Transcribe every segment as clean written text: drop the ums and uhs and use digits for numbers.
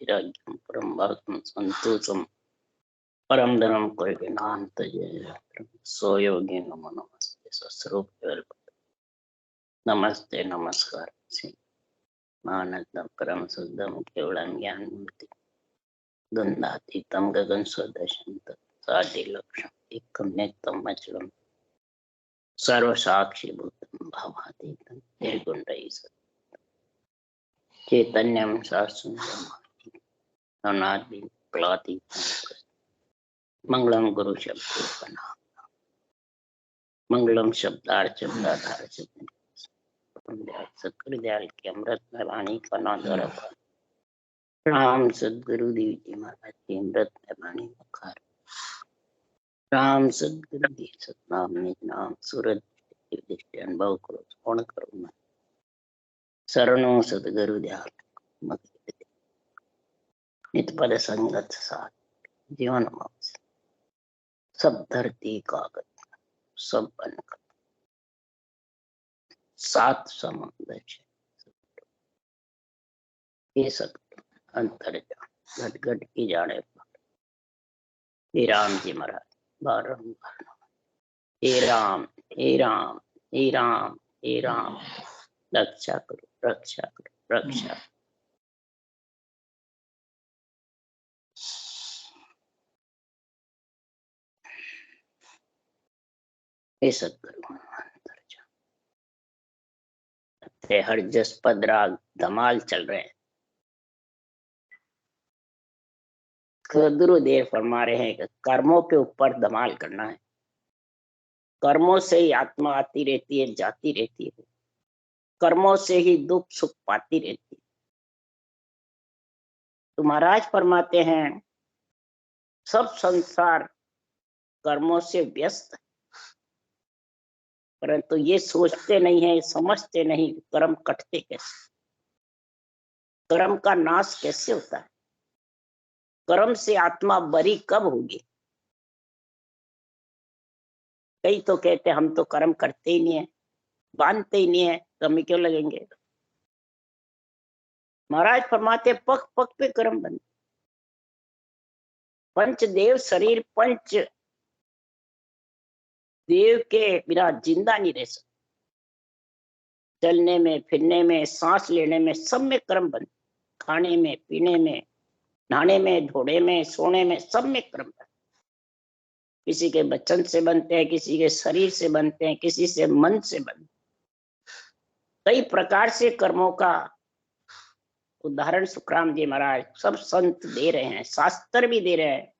वैराग्यम परम भक्तम संतोषम परम धर्म कोयनांत सो योगी नमो नमस्ते स्वरूप नमस्ते नमस्कार आनंदम परम शुद्धम केवलम ज्ञान मूर्ति गंधातीतम गगन सदशम साधि लक्ष्यम एकम नित्यम अचलम सर्व साक्षी भूतम भावातीतम निर्गुण चैतन्यम शास्त्रम अनादि प्लातीतम मंगलम गुरु शब्द मंगलम शब्दार्थ सत्कृदयाल की अमृत में वाणी का नादर राम सदगुरु देव जी महाराज की अमृत में वाणी बखार राम सदगुरु देव सतनाम निज नाम सूरज दृष्टि अनुभव करो पूर्ण करो मैं शरणों सदगुरु दयाल नित पद संगत साथ जीवन सब धरती कागज सब बनकर सात समुद्र ये सब अंतर घट घट की जाने पर हे राम जी महाराज बारंबार हे राम हे राम हे राम हे राम रक्षा करो रक्षा करो रक्षा ये सब करो हर जस पद राग धमाल चल रहे हैं। गुरुदेव फरमा रहे हैं कि कर्मों के ऊपर धमाल करना है। कर्मों से ही आत्मा आती रहती है जाती रहती है, कर्मों से ही दुख सुख पाती रहती है। तो महाराज फरमाते हैं सब संसार कर्मों से व्यस्त है, परंतु ये सोचते नहीं है, समझते नहीं कर्म कटते कैसे, कर्म का नाश कैसे होता है, कर्म से आत्मा बरी कब होगी। कई तो कहते हम तो कर्म करते ही नहीं है, बांधते ही नहीं है, तो हमें क्यों लगेंगे। महाराज फरमाते पग पग पे कर्म बनते। पंचदेव शरीर पंच देव के बिना जिंदा नहीं रह सकते। चलने में फिरने में सांस लेने में सब में कर्म बनते, खाने में पीने में नहाने में धोने में सोने में सब में कर्म बनते। किसी के वचन से बनते हैं, किसी के शरीर से बनते हैं, किसी से मन से बनते हैं। कई प्रकार से कर्मों का उदाहरण सुखराम जी महाराज सब संत दे रहे हैं, शास्त्र भी दे रहे हैं।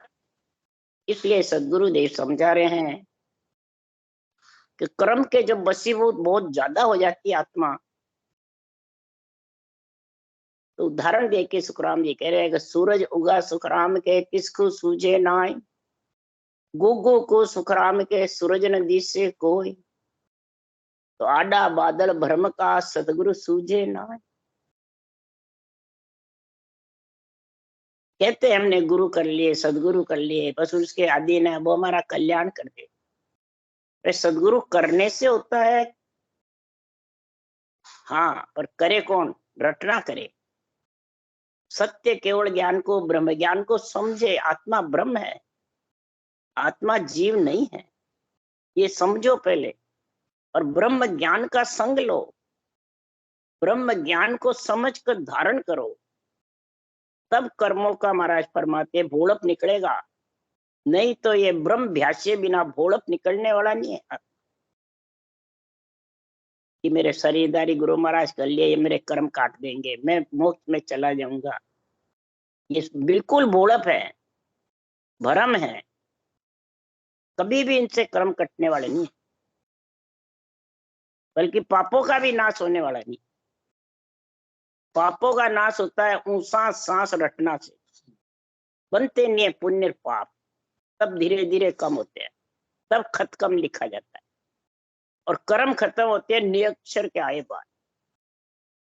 इसलिए सदगुरुदेव समझा रहे हैं कि कर्म के जब वशीभूत बहुत ज्यादा हो जाती है आत्मा, तो उदाहरण देके सुखराम जी कह रहे हैं कि सूरज उगा सुखराम के किसको सूझे नाय, गुगु को सुखराम के सूरज नदी से कोई, तो आडा बादल भ्रम का सतगुरु सूझे नाय। कहते हमने गुरु कर लिए, सदगुरु कर लिए, बस उसके आदि ने वो हमारा कल्याण कर दे। सदगुरु करने से होता है, हाँ, पर करे कौन, रटना करे। सत्य केवल ज्ञान को, ब्रह्म ज्ञान को समझे। आत्मा ब्रह्म है, आत्मा जीव नहीं है, ये समझो पहले। और ब्रह्म ज्ञान का संग लो, ब्रह्म ज्ञान को समझकर धारण करो, तब कर्मों का महाराज फरमाते भोड़प निकलेगा। नहीं तो ये ब्रह्म भ्यासे बिना भोड़प निकलने वाला नहीं है। कि मेरे शरीरदारी गुरु महाराज कर लिए, ये मेरे कर्म काट देंगे, मैं मोक्ष में चला जाऊंगा, ये बिल्कुल भोड़प है, भ्रम है। कभी भी इनसे कर्म कटने वाले नहीं, बल्कि पापों का भी नाश होने वाला नहीं। पापों का नाश होता है ऊंसा सांस रटना से, बनते नहीं है पुण्य पाप, तब धीरे धीरे कम होते हैं, तब खत कम लिखा जाता है। और कर्म खत्म होते हैं निरक्षर के आए बाद,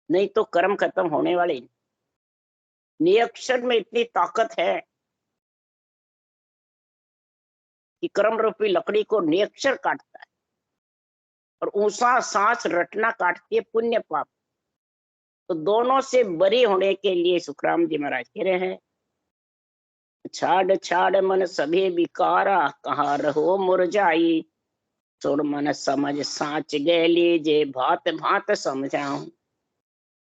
नहीं तो कर्म खत्म होने वाले नहीं। निरक्षर में इतनी ताकत है कि कर्म रूपी लकड़ी को निरक्षर काटता है, और ऊंसा सांस रटना काटती है पुण्य पाप। तो दोनों से बरी होने के लिए सुखराम जी महाराज कह रहे हैं, छाड़ छाड़ मन सभी विकारा, कहाँ रहो मुरझाई, सुर मन समझ साच गैली, जे भात भात समझाऊं।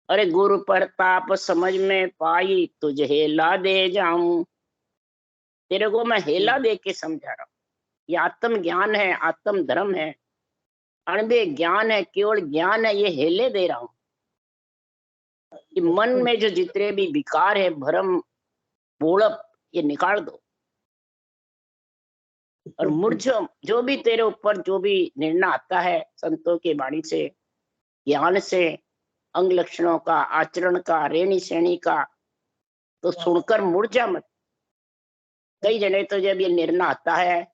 अरे गुरु प्रताप समझ में पाई, तुझे हेला दे जाऊं। तेरे को मैं हेला दे के समझा रहा हूँ। ये आत्म ज्ञान है, आत्म धर्म है, अणबे ज्ञान है, केवल ज्ञान है, ये हेले दे रहा हूं। कि मन में जो जितने भी विकार है, भ्रम बोलप, ये निकाल दो। और मूर्छो जो भी तेरे ऊपर जो भी निर्णय आता है संतों की वाणी से, ज्ञान से, अंग लक्षणों का, आचरण का, रेणी श्रेणी का, तो सुनकर मुरझा मत। कई जने तो जब ये निर्णय आता है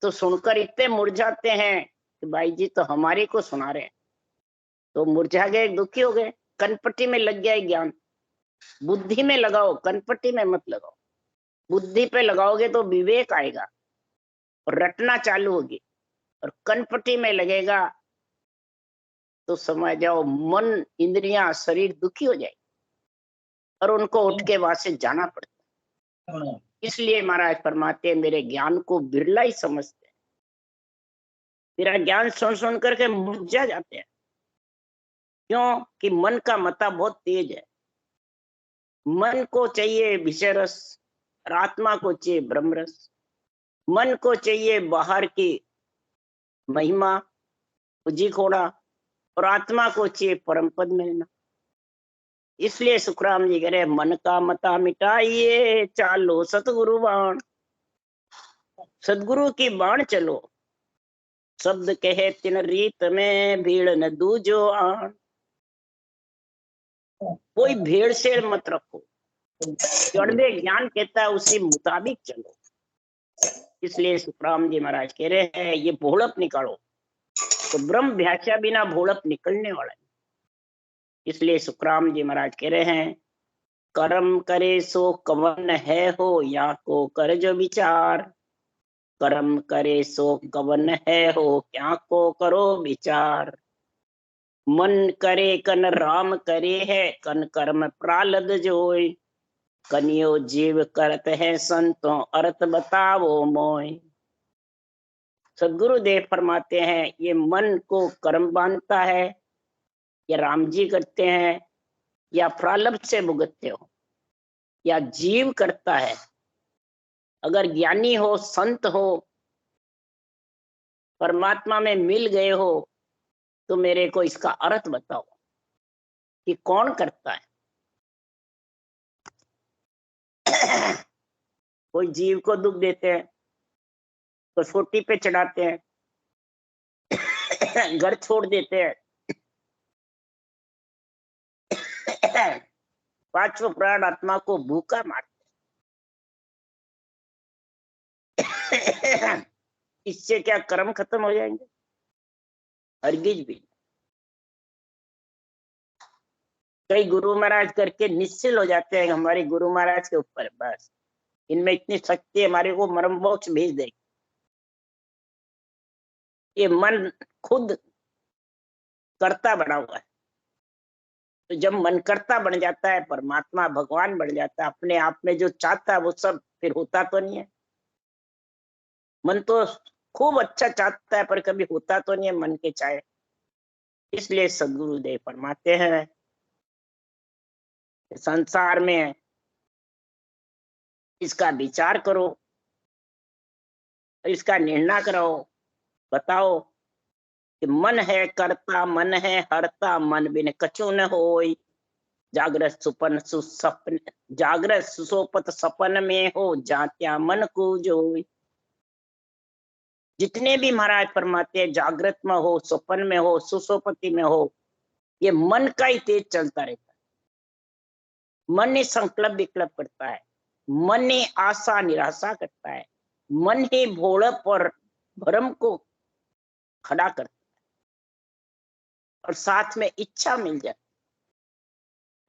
तो सुनकर इतने मुरझाते हैं कि भाई जी तो हमारे को सुना रहे हैं, तो मुरझा गए, दुखी हो गए, कनपट्टी में लग गया ज्ञान। बुद्धि में लगाओ, कनपट्टी में मत लगाओ। बुद्धि पे लगाओगे तो विवेक आएगा और रटना चालू होगी, और कनपट्टी में लगेगा तो समझ जाओ मन, इंद्रियां, शरीर दुखी हो जाए और उनको उठ के वहां से जाना पड़ता है। इसलिए महाराज फरमाते हैं, मेरे ज्ञान को बिरला ही समझते हैं। मेरा ज्ञान सुन सुन करके मुरझा जाते हैं। क्यों? कि मन का मता बहुत तेज है। मन को चाहिए विषय रस और आत्मा को चाहिए ब्रह्म रस। मन को चाहिए बाहर की महिमा, जी खोड़ा, और आत्मा को चाहिए परम पद मिलना। इसलिए सुखराम जी कह रहे, मन का मता मिटाइए, चालो सतगुरु बाण। सदगुरु की बाण चलो। शब्द कहे तिन रीत में, भीड़ न दूजो आण। कोई भेड़ से मत रखो, जड़बे ज्ञान कहता है उसी मुताबिक चलो। इसलिए सुखराम जी महाराज कह रहे हैं, ये भोड़प निकालो। तो ब्रह्म व्याख्या बिना भोड़प निकलने वाला है। इसलिए सुखराम जी महाराज कह रहे हैं, कर्म करे सो कवन है हो, या को कर जो विचार। कर्म करे सो कवन है हो, क्या को करो विचार। मन करे कन राम करे है, कन कर्म प्रालद जोय। कनियो जीव करत है संतों, अर्थ बताओ मोय। सदगुरुदेव फरमाते हैं, ये मन को कर्म बांधता है, या राम जी करते हैं, या प्रालब्ध से भुगतते हो, या जीव करता है। अगर ज्ञानी हो, संत हो, परमात्मा में मिल गए हो, तो मेरे को इसका अर्थ बताओ कि कौन करता है। कोई जीव को दुख देते हैं, कसौटी पे चढ़ाते हैं, घर छोड़ देते हैं, पांचों प्राण आत्मा को भूखा मारते हैं। इससे क्या कर्म खत्म हो जाएंगे? हरगिज भी। कई गुरु महाराज करके निश्चिल हो जाते हैं, हमारे गुरु महाराज के ऊपर बस इनमें इतनी शक्ति, हमारे को मरम मोक्ष भेज देगी। ये मन खुद कर्ता बना हुआ है। तो जब मन कर्ता बन जाता है, परमात्मा भगवान बन जाता है, अपने आप में जो चाहता है वो सब फिर होता तो नहीं है। मन तो खूब अच्छा चाहता है पर कभी होता तो नहीं है मन के चाहे। इसलिए सदगुरुदेव फरमाते हैं, संसार में इसका विचार करो, इसका निर्णय करो, बताओ कि मन है करता, मन है हरता, मन बिन कछु न होय। जागृत सुपन सुसपन, जागृत सुसोपत सपन में हो, जात्या मन को जोय। जितने भी महाराज फरमाते हैं, जागृत में हो, स्वप्न में हो, सुसोपति में हो, ये मन का ही तेज चलता रहता है। मन ही संकल्प विकल्प करता है, मन ही आशा निराशा करता है, मन ही भोड़प और भ्रम को खड़ा करता है, और साथ में इच्छा मिल जाती।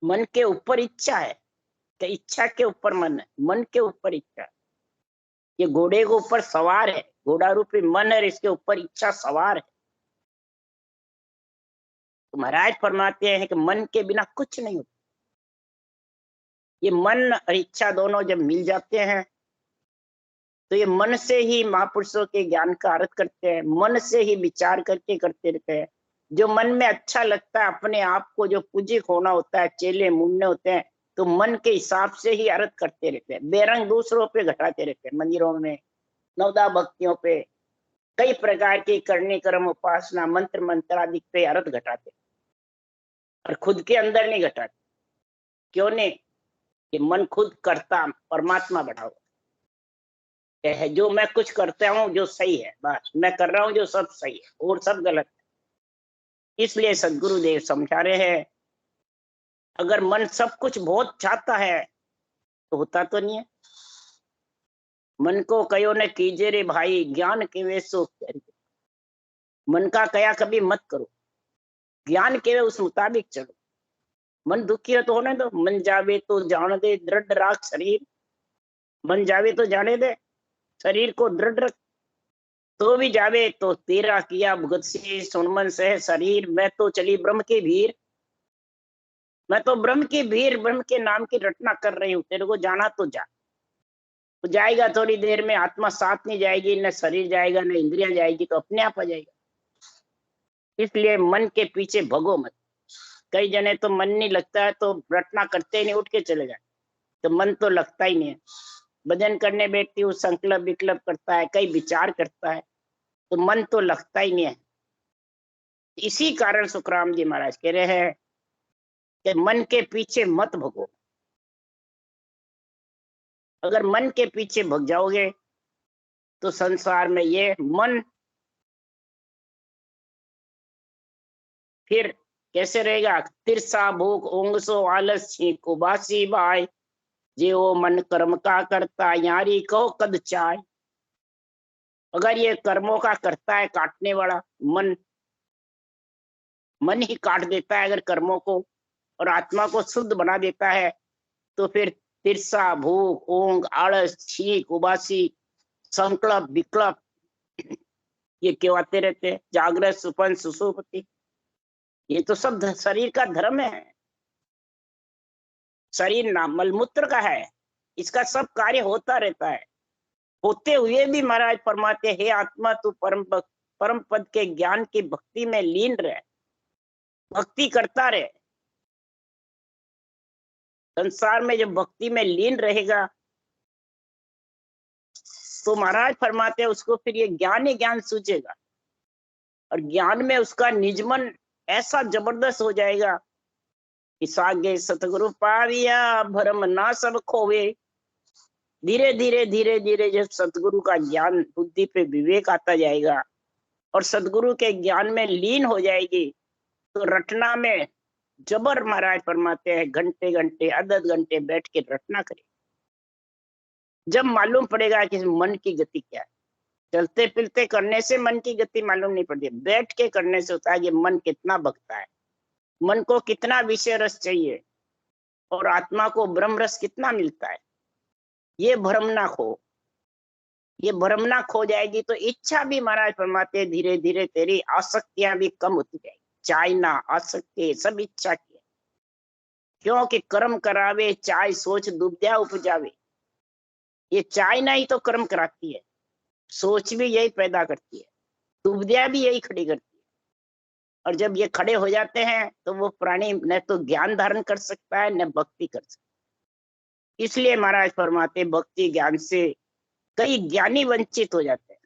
मन के ऊपर इच्छा है, तो इच्छा के ऊपर मन है, मन के ऊपर इच्छा। ये घोड़े के ऊपर सवार है, घोड़ा रूपी मन है, इसके ऊपर इच्छा सवार है। तो महाराज फरमाते हैं कि मन के बिना कुछ नहीं होता। ये मन और इच्छा दोनों जब मिल जाते हैं तो ये मन से ही महापुरुषों के ज्ञान का अर्थ करते हैं, मन से ही विचार करके करते रहते हैं। जो मन में अच्छा लगता है, अपने आप को जो पूजिक होना होता है, चेले मुन्ने होते हैं, तो मन के हिसाब से ही अर्थ करते रहते हैं। बेरंग दूसरों पे घटाते रहते हैं, मंदिरों में, नवदा भक्तियों पे, कई प्रकार की करनी कर्म उपासना मंत्र मंत्रादि पे अर्थ घटाते और खुद के अंदर नहीं घटाते। क्यों नहीं? कि मन खुद करता परमात्मा बढ़ा हुआ है। जो मैं कुछ करता हूँ जो सही है, बस मैं कर रहा हूँ जो सब सही है और सब गलत है। इसलिए सदगुरुदेव समझा रहे हैं, अगर मन सब कुछ बहुत चाहता है तो होता तो नहीं है। मन को कयो ने कीजे रे भाई, ज्ञान के वे सो मन का कया कभी मत करो, ज्ञान के वे उस मुताबिक चलो। मन दुखी है तो होने दो, मन जावे तो जान दे, दृढ़ राख शरीर। मन जावे तो जाने दे, शरीर को दृढ़ रख। तो भी जावे तो तेरा किया भुगत सी सुन मन से शरीर, मैं तो चली ब्रह्म की भीड़। मैं तो ब्रह्म की भीड़, ब्रह्म के नाम की रटना कर रही हूँ। तेरे को जाना तो जा, तो जाएगा थोड़ी देर में, आत्मा साथ नहीं जाएगी, न शरीर जाएगा न इंद्रिया जाएगी, तो अपने आप आ जाएगा। इसलिए मन के पीछे भगो मत। कई जने तो मन नहीं लगता है तो रटना करते ही नहीं, उठ के चले जाए, तो मन तो लगता ही नहीं है। भजन करने बैठती हूँ, संकल्प विकल्प करता है, कई विचार करता है, तो मन तो लगता ही नहीं है। इसी कारण सुखराम जी महाराज कह रहे हैं कि मन के पीछे मत भगो। अगर मन के पीछे भग जाओगे तो संसार में ये मन फिर कैसे रहेगा? तिरसा भूख ऊंग सो आलस छींक उबासी बाय, जे वो मन कर्म का करता यारी कहो कद चाय। अगर ये कर्मों का करता है, काटने वाला मन, मन ही काट देता है अगर कर्मों को, और आत्मा को शुद्ध बना देता है, तो फिर तिरसा भूख ऊंग आलस छींक उबासी संकल्प विकल्प ये क्यों आते रहते हैं? जागृत सुपन सुसुप्ति, ये तो सब शरीर का धर्म है। शरीर ना मलमूत्र का है, इसका सब कार्य होता रहता है। होते हुए भी महाराज फरमाते, हे आत्मा तू परम पद के ज्ञान की भक्ति में लीन रहे, भक्ति करता रहे। संसार में जब भक्ति में लीन रहेगा तो महाराज फरमाते हैं उसको फिर ये ज्ञान ही ज्ञान सूझेगा, और ज्ञान में उसका निजमन ऐसा जबरदस्त हो जाएगा कि सागे सतगुरु पाविया भरम ना सब खोवे। धीरे धीरे धीरे धीरे जब सतगुरु का ज्ञान बुद्धि पे विवेक आता जाएगा और सदगुरु के ज्ञान में लीन हो जाएगी, तो रटना में जबर महाराज फरमाते हैं घंटे घंटे अदद घंटे बैठ के रटना करे। जब मालूम पड़ेगा कि मन की गति क्या है। चलते फिरते करने से मन की गति मालूम नहीं पड़ती, बैठ के करने से होता है कि मन कितना भगता है, मन को कितना विषय रस चाहिए और आत्मा को ब्रह्म रस कितना मिलता है। ये भ्रम ना खो, ये भ्रम ना खो जाएगी तो इच्छा भी महाराज फरमाते धीरे धीरे तेरी आसक्तियां भी कम होती जाएगी। चाहना आसक्ति सब इच्छा की, क्योंकि कर्म करावे चाय सोच दुबद्या उपजावे। ये चाहना ही तो कर्म कराती है, सोच भी यही पैदा करती है, दुबद्या भी यही खड़ी करती है। और जब ये खड़े हो जाते हैं तो वो प्राणी न तो ज्ञान धारण कर सकता है न भक्ति कर सकता है। इसलिए महाराज फरमाते भक्ति ज्ञान से कई ज्ञानी वंचित हो जाते हैं,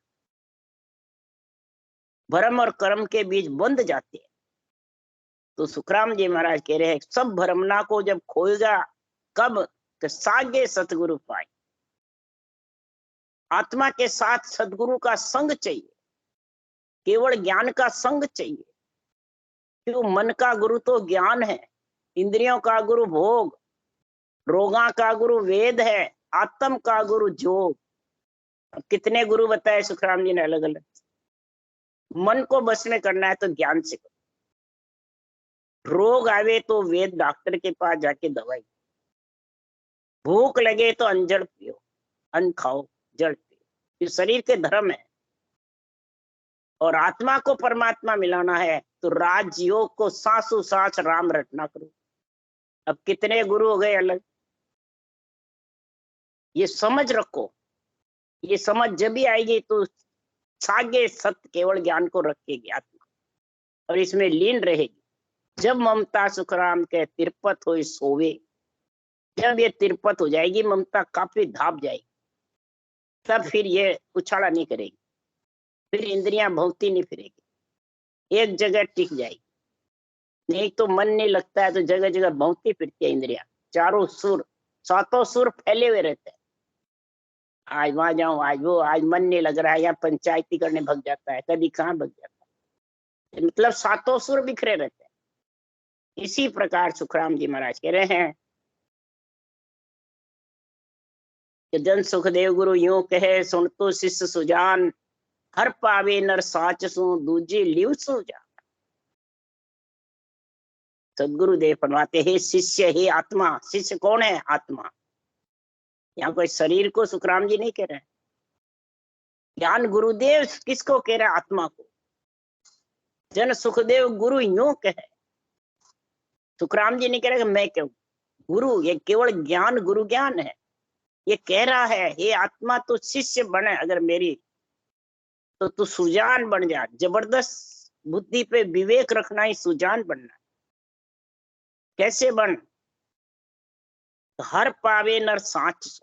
भ्रम और कर्म के बीच बंध जाते हैं। तो सुखराम जी महाराज कह रहे हैं सब भ्रमना को जब खोएगा कब? सागे सतगुरु पाए। आत्मा के साथ सदगुरु का संग चाहिए, केवल ज्ञान का संग चाहिए। क्यों? मन का गुरु तो ज्ञान है, इंद्रियों का गुरु भोग, रोगा का गुरु वेद है, आत्म का गुरु जोग। कितने गुरु बताए सुखराम जी ने अलग अलग। मन को बस में करना है तो ज्ञान से करो। रोग आवे तो वेद डॉक्टर के पास जाके दवाई, भूख लगे तो अंजड़ पियो, अन्न खाओ जड़ पियो। ये शरीर के धर्म है। और आत्मा को परमात्मा मिलाना है तो राजयोग को सांसों सांस राम रटना करो। अब कितने गुरु हो गए अलग, ये समझ रखो। ये समझ जब भी आएगी तो सागे सत्य केवल ज्ञान को रखेगी आत्मा और इसमें लीन रहेगी। जब ममता सुखराम के तिरपत हो सोवे, जब ये तिरपत हो जाएगी, ममता काफी धाप जाएगी, तब फिर ये उछाला नहीं करेगी, फिर इंद्रियां भौंकती नहीं फिरेगी, एक जगह टिक जाएगी। नहीं तो मन नहीं लगता है तो जगह जगह भौंकती फिरती है इंद्रियां, चारों सुर, सातों सुर फैले हुए रहते हैं। आज वहां जाऊं, आज वो, आज मन नहीं लग रहा है, या पंचायती करने भग जाता है, कभी कहाँ भग जाता है, मतलब सातों सुर बिखरे रहते हैं। इसी प्रकार सुखराम जी महाराज कह रहे हैं कि जन सुखदेव गुरु यूं कहे, सुन तो शिष्य सुजान, हर पावे नर साच सु, दूजी लिव सु जान। सदगुरुदेव फरमाते हे शिष्य, हे आत्मा। शिष्य कौन है? आत्मा। यहाँ कोई शरीर को सुखराम जी नहीं कह रहे हैं। ज्ञान गुरुदेव किसको कह रहे हैं? आत्मा को। जन सुखदेव गुरु यूं कहे, सुखराम जी नहीं कह रहे कि मैं कहूं। गुरु ये केवल ज्ञान, गुरु ज्ञान है। ये कह रहा है हे आत्मा तू शिष्य बने अगर मेरी, तो तू सुजान बन जा। जबरदस्त बुद्धि पे विवेक रखना ही सुजान बनना। कैसे बन? हर पावे नर साच,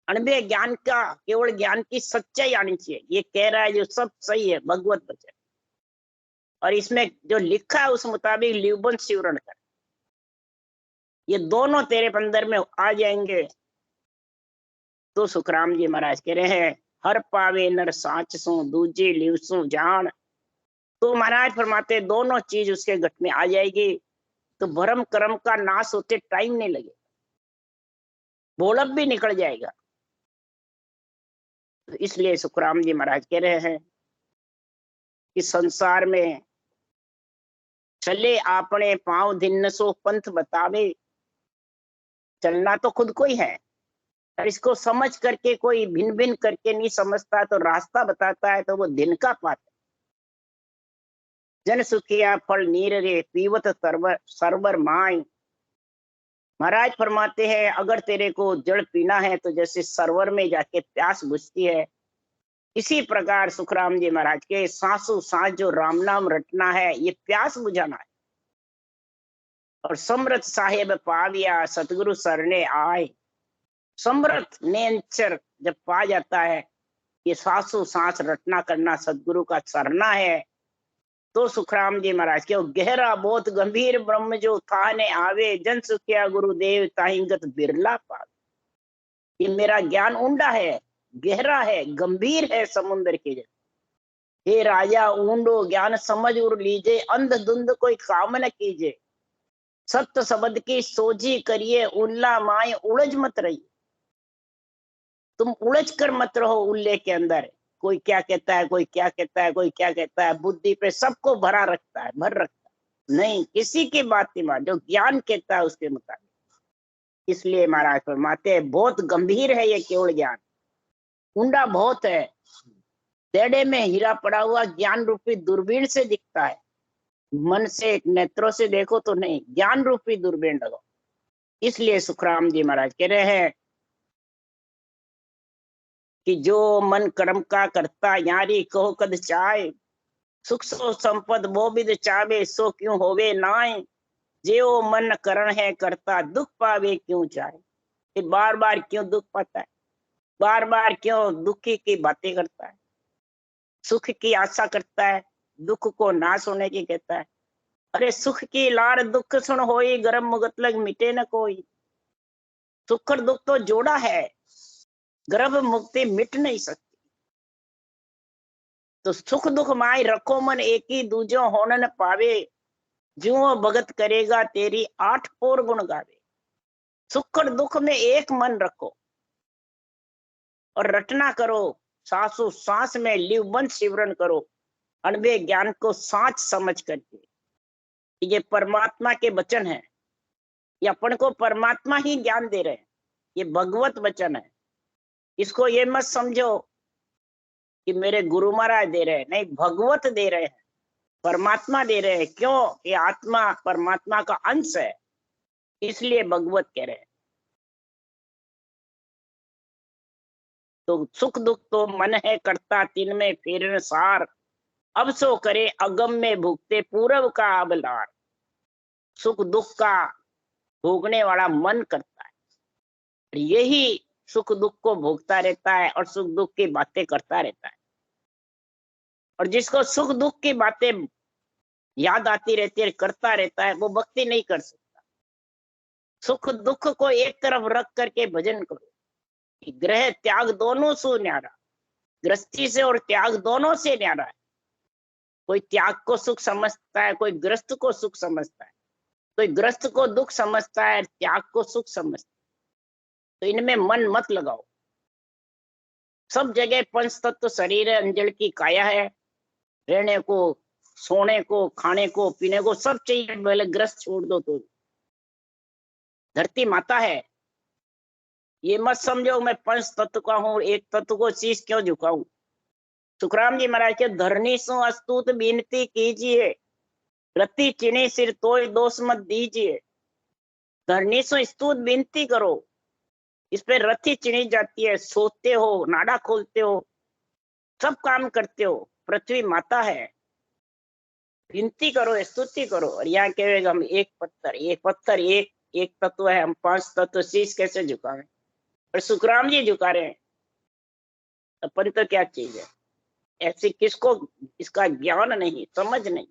अणबे ज्ञान का, केवल ज्ञान की सच्चाई आनी चाहिए। ये कह रहा है जो सब सही है, भगवत वचन, और इसमें जो लिखा है उस मुताबिक लिवबन सिवरण कर। ये दोनों तेरे अंदर में आ जाएंगे तो सुखराम जी महाराज कह रहे हैं हर पावे नर साच सु, दूजी लिव सु जान। तो महाराज फरमाते दोनों चीज उसके गट में आ जाएगी तो भरम कर्म का नाश होते टाइम नहीं लगेगा, बोलब भी निकल जाएगा। तो इसलिए सुखराम जी महाराज कह रहे हैं कि संसार में चले आपने पांव दिन सो पंथ बतावे। चलना तो खुद को ही है, और इसको समझ करके कोई भिन्न भिन्न करके नहीं समझता तो रास्ता बताता है तो वो दिन का पाता। जन सुखिया फल नीर रे, पीवत सरवर सरवर माई। महाराज फरमाते हैं अगर तेरे को जड़ पीना है तो जैसे सरोवर में जाके प्यास बुझती है, इसी प्रकार सुखराम जी महाराज के सांसों सांस जो राम नाम रटना है, ये प्यास बुझाना है। और समृत साहेब पाविया, सतगुरु सरने आए। समृत नेचर जब पा जाता है, ये सांसों सांस रटना करना सतगुरु का सरना है, तो सुखराम जी महाराज के गहरा बहुत गंभीर ब्रह्म जो थाने आवे, जन सुखिया गुरुदेव ताहिंगत बिरला पावे। ये मेरा ज्ञान ऊंडा है, गहरा है, गंभीर है, समुद्र के जैसे। हे राजा ऊंडो ज्ञान समझ उड़ लीजिए, अंध धुंध कोई काम न कीजिए। सत्य शब्द की सोझी करिए, उल्ला माए उलझ मत रहिए। तुम उलझ कर मत रहो उल्ले के अंदर। कोई क्या कहता है, कोई क्या कहता है, कोई क्या कहता है, बुद्धि पे सबको भरा रखता है, भर रखता है। नहीं, किसी की बात नहीं मान, जो ज्ञान कहता है उसके मुताबिक। इसलिए महाराज फरमाते हैं बहुत गंभीर है ये केवल ज्ञान, ऊंडा बहुत है। टेढ़े में हीरा पड़ा हुआ ज्ञान रूपी दूरबीन से दिखता है, मन से नेत्रों से देखो तो नहीं, ज्ञान रूपी दूरबीन लगाओ। इसलिए सुखराम जी महाराज कह रहे हैं कि जो मन कर्म का करता यारी कहो कद चाहे, सुख सो संपद वो बिद चावे, सो क्यों होवे नाय। जो मन करण है करता, दुख पावे क्यों चाहे। ये बार बार क्यों दुख पाता है, बार बार क्यों दुखी की बातें करता है, सुख की आशा करता है, दुख को नाश होने की कहता है। अरे सुख की लार दुख सुन होई, गरम मुगत लग मिटे न कोई। सुख और दुख तो जोड़ा है, गर्भ मुक्ति मिट नहीं सकती। तो सुख दुख माय रखो मन एक ही, दूजो होन न पावे। जो भगत करेगा तेरी आठ और गुण गावे। सुख और दुख में एक मन रखो और रटना करो, सांसों सांस में लिवबंद सिमरन करो, अनबे ज्ञान को सांच समझ करके। ये परमात्मा के वचन है, ये अपन को परमात्मा ही ज्ञान दे रहे हैं, ये भगवत वचन है। इसको ये मत समझो कि मेरे गुरु महाराज दे रहे हैं, नहीं, भगवत दे रहे हैं, परमात्मा दे रहे हैं। क्यों? ये आत्मा परमात्मा का अंश है, इसलिए भगवत कह रहे हैं। तो सुख दुख तो मन है करता, तीन में फेरन सार, अब सो करे अगम में भुगते पूरब का अबलार। सुख दुख का भोगने वाला मन करता है, यही सुख दुख को भोगता रहता है और सुख दुख की बातें करता रहता है। और जिसको सुख दुख की बातें याद आती रहती है, करता रहता है, वो भक्ति नहीं कर सकता। सुख दुख को एक तरफ रख करके भजन करो। ग्रह त्याग दोनों से न्यारा, गृहस्थी से और त्याग दोनों से न्यारा है। कोई त्याग को सुख समझता है, कोई ग्रस्त को सुख समझता है, कोई ग्रस्त को दुख समझता है, त्याग को सुख समझता है। तो इनमें मन मत लगाओ। सब जगह पंच तत्व शरीर है, अंजल की काया है, रहने को, सोने को, खाने को, पीने को सब चाहिए, पहले ग्रस्त छोड़ दो। तो धरती माता है, ये मत समझो मैं पंच तत्व का हूं, एक तत्व को शीश क्यों झुकाऊं। सुखराम जी महाराज के धरनी सो अस्तुत विनती कीजिए, रति चिनी सिर तोय दोष मत दीजिए। धरनी सो स्तुत विनती करो, इस पे रति चिनी जाती है, सोते हो, नाड़ा खोलते हो, सब काम करते हो, पृथ्वी माता है, विनती करो, स्तुति करो। और यहाँ कहेगा हम एक पत्थर एक तत्व है, हम पांच तत्व शीश कैसे झुकावे। और सुखराम जी झुका रहे हैं, अपन तो क्या चीज है ऐसी, किसको इसका ज्ञान नहीं, समझ नहीं।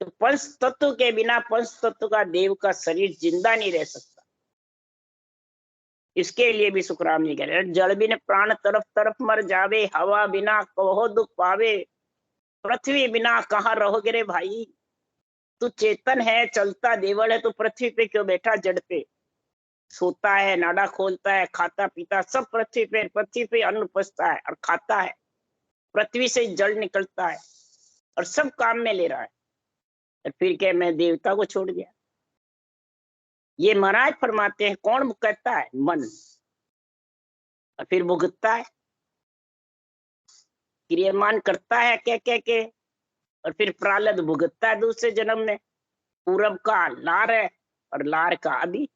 तो पंच तत्व के बिना पंच तत्व का देव का शरीर जिंदा नहीं रह सकता। इसके लिए भी सुखराम जी कह रहे हैं, जल बिन प्राण तरफ तरफ मर जावे, हवा बिना कहो दुख पावे, पृथ्वी बिना कहाँ रहोगे रे भाई। तू चेतन है, चलता देवल है, तो पृथ्वी पे क्यों बैठा जड़ पे। सोता है, नाड़ा खोलता है, खाता पीता सब पृथ्वी पे अन्न पचता है और खाता है, पृथ्वी से जल निकलता है और सब काम में ले रहा है। और फिर क्या मैं देवता को छोड़ दिया। ये महाराज फरमाते हैं, कौन कहता है? मन। और फिर भुगतता है, क्रियामान करता है कह कह के, और फिर प्रारब्ध भुगतता है दूसरे जन्म में। पूरब का लार है और लार का अभी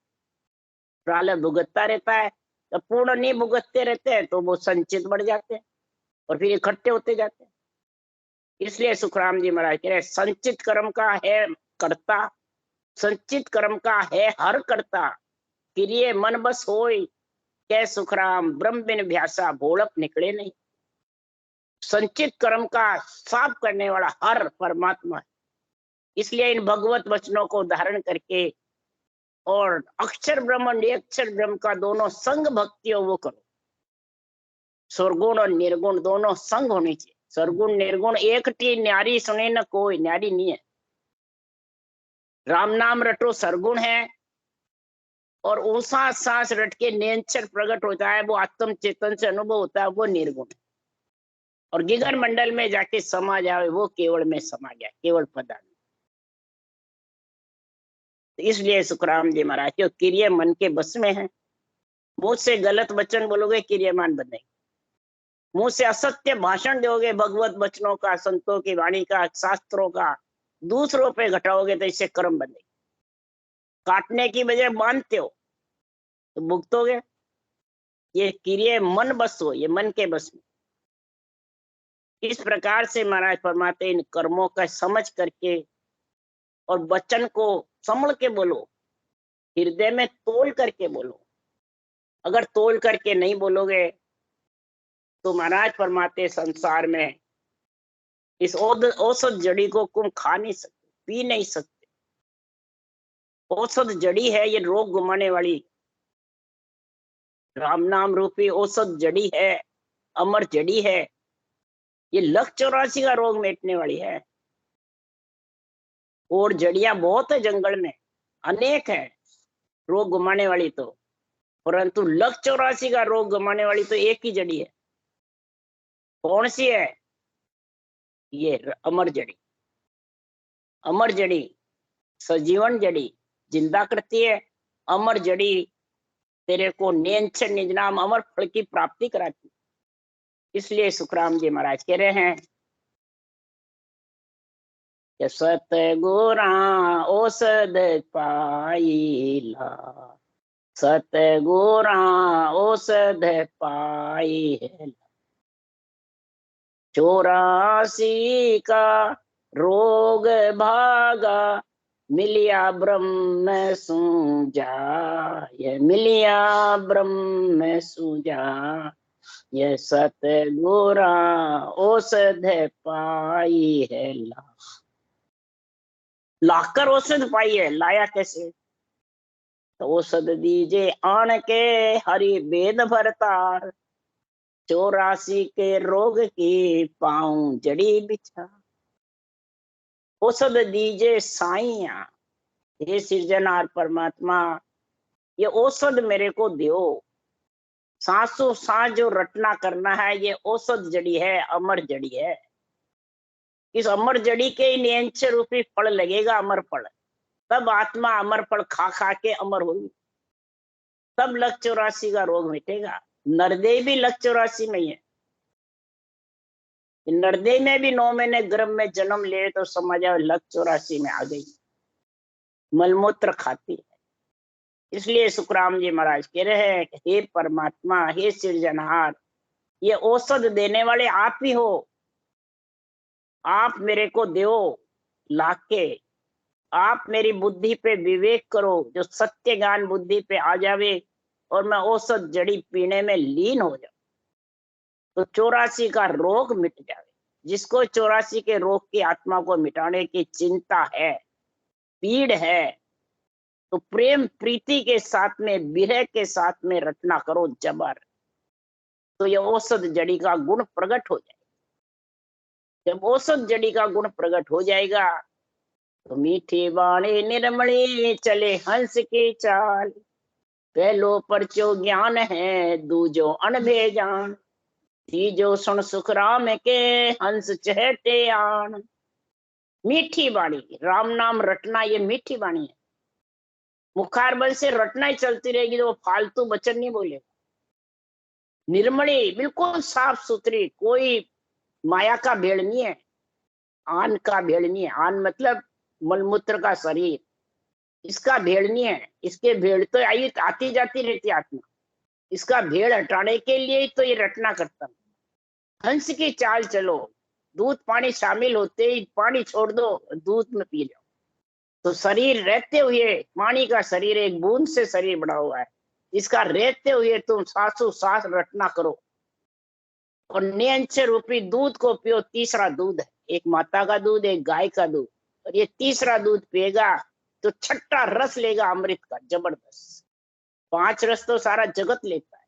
प्रारब्ध भुगतता रहता है। तो पूर्ण नहीं भुगतते रहते हैं तो वो संचित बढ़ जाते हैं और फिर इकट्ठे होते जाते हैं। इसलिए सुखराम जी महाराज कह रहे, संचित कर्म का है कर्ता, संचित कर्म का है हर कर्ता, क्रिय मन बस होय कै सुखराम, ब्रह्म बिन भ्यासा भोलप निकले नहीं। संचित कर्म का साफ करने वाला हर परमात्मा है। इसलिए इन भगवत वचनों को धारण करके और अक्षर ब्रह्म और निरक्षर ब्रह्म का दोनों संग भक्ति हो वो करो। स्वर्गुण और निर्गुण दोनों संग होनी चाहिए। सर्वगुण निर्गुण एक टी न्यारी सुने न कोई, न्यारी नहीं है। राम नाम रटो सरगुण है, और ऊंसा सांस रट के निरंतर प्रकट होता है, वो आत्म चेतन से अनुभव होता है, वो निर्गुण। और गिगन मंडल में जाके समा जाए, वो केवल में समा गया, केवल पदार्थ। तो इसलिए सुखराम जी महाराज जो क्रिया मन के बस में है, मुंह से गलत वचन बोलोगे क्रियामान बनेंगे, मुंह से असत्य भाषण दोगे भगवत वचनों का, संतों की वाणी का, शास्त्रों का, दूसरों पे घटाओगे तो इससे कर्म बनेंगे। काटने की बजाय बांधते हो तो भुगतोगे। ये क्रिया मन बस हो, ये मन के बस में। इस प्रकार से महाराज फरमाते इन कर्मों का समझ करके और वचन को संभल के बोलो, हृदय में तोल करके बोलो। अगर तोल करके नहीं बोलोगे तो महाराज फरमाते संसार में इस औसत जड़ी को तुम खा नहीं सकते, पी नहीं सकते। औसत जड़ी है, ये रोग घुमाने वाली राम नाम रूपी औसत जड़ी है, अमर जड़ी है। ये 1,84,00,000 का रोग मिटने वाली है। और जड़ियां बहुत है जंगल में, अनेक है रोग घुमाने वाली, तो परंतु 1,84,00,000 का रोग घुमाने वाली तो एक ही जड़ी है। कौन सी है? ये अमर जड़ी। अमर जड़ी सजीवन जड़ी जिंदा करती है। अमर जड़ी तेरे को निज नाम अमर फल की प्राप्ति कराती। इसलिए सुखराम जी महाराज कह रहे हैं कि सतगुरा औषध पाईला, सतगुरा औषध पाईला, 84 का रोग भागा, मिलिया ब्रह्म सुजाय, मिलिया ब्रह्म सुजाय, ये सतगुरा औषध पाई है ला। लाकर औषध पाई है, लाया कैसे? तो औषध दीजे आन के हरि वेद भरतार, 84 के रोग की पाऊं जड़ी बिछा। औषध दीजे साइया, हे सृजनहार परमात्मा, ये औषध मेरे को दो। सांसों सांस जो रटना करना है, ये औषध जड़ी है, अमर जड़ी है। इस अमर जड़ी के नियंच रूपी फल लगेगा, अमर फल। तब आत्मा अमर फल खा खा के अमर होगी, तब लक 84 का रोग मिटेगा। नरदेव भी लक 84 में ही है। नरदेव में भी 9 महीने गर्भ में जन्म ले तो समझ आओ लक 84 में आ गई, मलमूत्र खाती है। इसलिए सुखराम जी महाराज कह रहे हैं, हे परमात्मा, हे सृजनहार, ये औषध देने वाले आप ही हो। आप मेरे को दो लाके, आप मेरी बुद्धि पे विवेक करो, जो सत्य ज्ञान बुद्धि पे आ जावे और मैं औषध जड़ी पीने में लीन हो जाऊं, तो 84 का रोग मिट जावे। जिसको 84 के रोग की आत्मा को मिटाने की चिंता है, पीड़ है, तो प्रेम प्रीति के साथ में, विरह के साथ में रटना करो जबर, तो ये औषध जड़ी का गुण प्रकट हो जाएगा। जब औषध जड़ी का गुण प्रकट हो जाएगा तो मीठी वाणी निर्मली चले हंस की चाल, पहलो परचो ज्ञान है, दूजो अनभे जान, तीजो सुन सुख राम के हंस चहटे आन। मीठी वाणी, राम नाम रटना, ये मीठी वाणी है। मुखारबल से रटना ही चलती रहेगी तो वो फालतू वचन नहीं बोलेगा। निर्मली, बिल्कुल साफ सुथरी, कोई माया का भेड़ नहीं है, आन का भेड़ नहीं है। आन मतलब मलमूत्र का शरीर, इसका भेड़ नहीं है। इसके भेड़ तो आई आती जाती रहती आत्मा, इसका भेड़ हटाने के लिए तो ये रटना करता। हंस की चाल चलो, दूध पानी शामिल होते ही पानी छोड़ दो, दूध में पी जाओ। तो शरीर रहते हुए, पानी का शरीर एक बूंद से शरीर बना हुआ है, इसका रहते हुए तुम सांसों सांस रटना करो और नियंच रूपी दूध को पियो। तीसरा दूध है, एक माता का दूध, एक गाय का दूध, और ये तीसरा दूध पिएगा तो छठा रस लेगा अमृत का, जबरदस्त। 5 रस तो सारा जगत लेता है,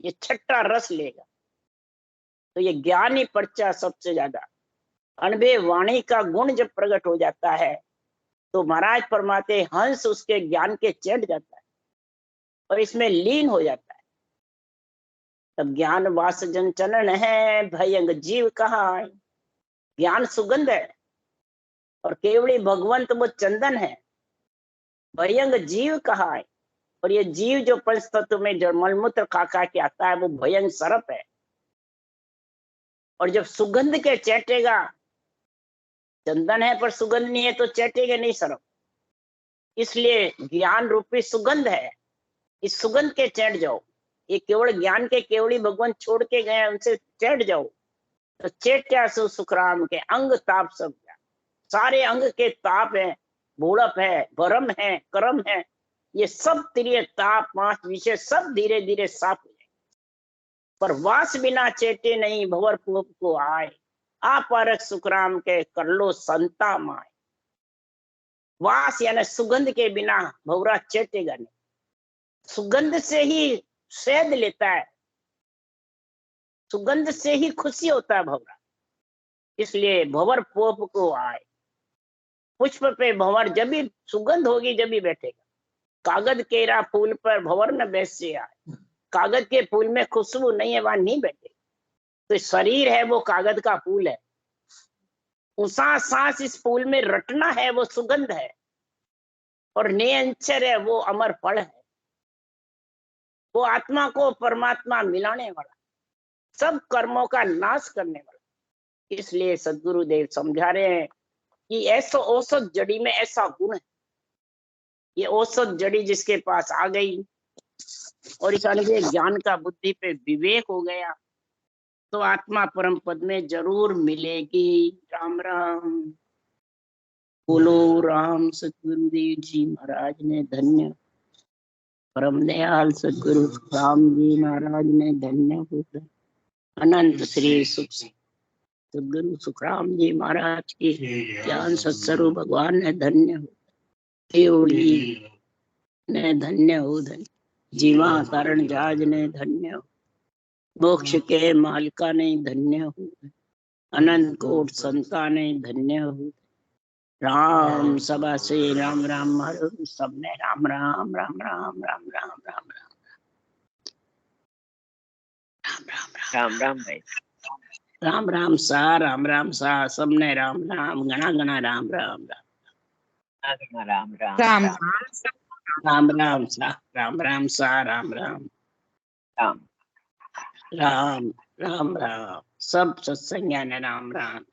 ये छठा रस लेगा। तो ये ज्ञान ही पर्चा सबसे ज्यादा। अनबे वाणी का गुण जब प्रकट हो जाता है तो महाराज परमाते हंस उसके ज्ञान के चढ़ जाता है और इसमें लीन हो जाता है। तब ज्ञान वास जन चलन है, भयंग जीव कहा। ज्ञान सुगंध है और केवड़ी भगवंत वो चंदन है। भयंग जीव कहा है, और ये जीव जो पंच तत्व में जो मलमूत्र खा खा के आता है वो भयंग सर्प है। और जब सुगंध के चैटेगा, चंदन है पर सुगंध नहीं है तो चैटेगा नहीं सर्प। इसलिए ज्ञान रूपी सुगंध है, इस सुगंध के चैट जाओ। ये केवल ज्ञान के केवड़ी भगवान छोड़ के गए, उनसे चैट जाओ तो चेट्या सु सुखराम के अंग ताप सब जा। सारे अंग के ताप है, भूड़प है, भरम है, कर्म है, ये सब त्रिय ताप 5 विषय सब धीरे धीरे साफ हो जाए। पर वास बिना चेटे नहीं भवर पूप को आए, आपरक सुखराम के कर लो संता माए। वास यानी सुगंध के बिना भवरा चेटेगा नहीं, सुगंध से ही सेध लेता है, सुगंध से ही खुशी होता है भवरा। इसलिए भवर पोप को आए, पुष्प पे भंवर जब भी सुगंध होगी जब भी बैठेगा। कागज केरा फूल पर भंवर न बैसे आए, कागज के फूल में खुशबू नहीं है, वहां नहीं बैठे। तो शरीर है वो कागज का फूल है, उसा सांस इस फूल में रटना है वो सुगंध है, और नियंचर है वो अमर फल है, वो आत्मा को परमात्मा मिलाने वाला। सब कर्मों का नाश करने वाला। इसलिए सद्गुरुदेव समझा रहे हैं कि ऐसा औसत जड़ी में ऐसा गुण है। ये औसत जड़ी जिसके पास आ गई और इस ज्ञान का बुद्धि पे विवेक हो गया तो आत्मा परम पद में जरूर मिलेगी। राम राम बोलो। राम सतगुरुदेव जी महाराज ने धन्य, परम दयाल सतगुरु राम जी महाराज ने धन्य हो। अनंत श्री सुख सदगुरु सुखराम जी महाराज की ज्ञान सत्स्वरूप भगवान ने धन्य हो। देवड़ी ने धन्य हो। धन्य जीवा कारण जाज ने धन्य हो। मोक्ष के मालिका ने धन्य हो। अनंत कोट संता ने धन्य हो। राम सभा से राम राम हर सबने राम राम राम राम राम राम राम राम राम राम भाई। राम राम सा सबने राम राम घना घना राम राम राम राम राम राम राम राम सा राम राम सा राम राम राम राम राम राम सब सत्संग ने राम राम।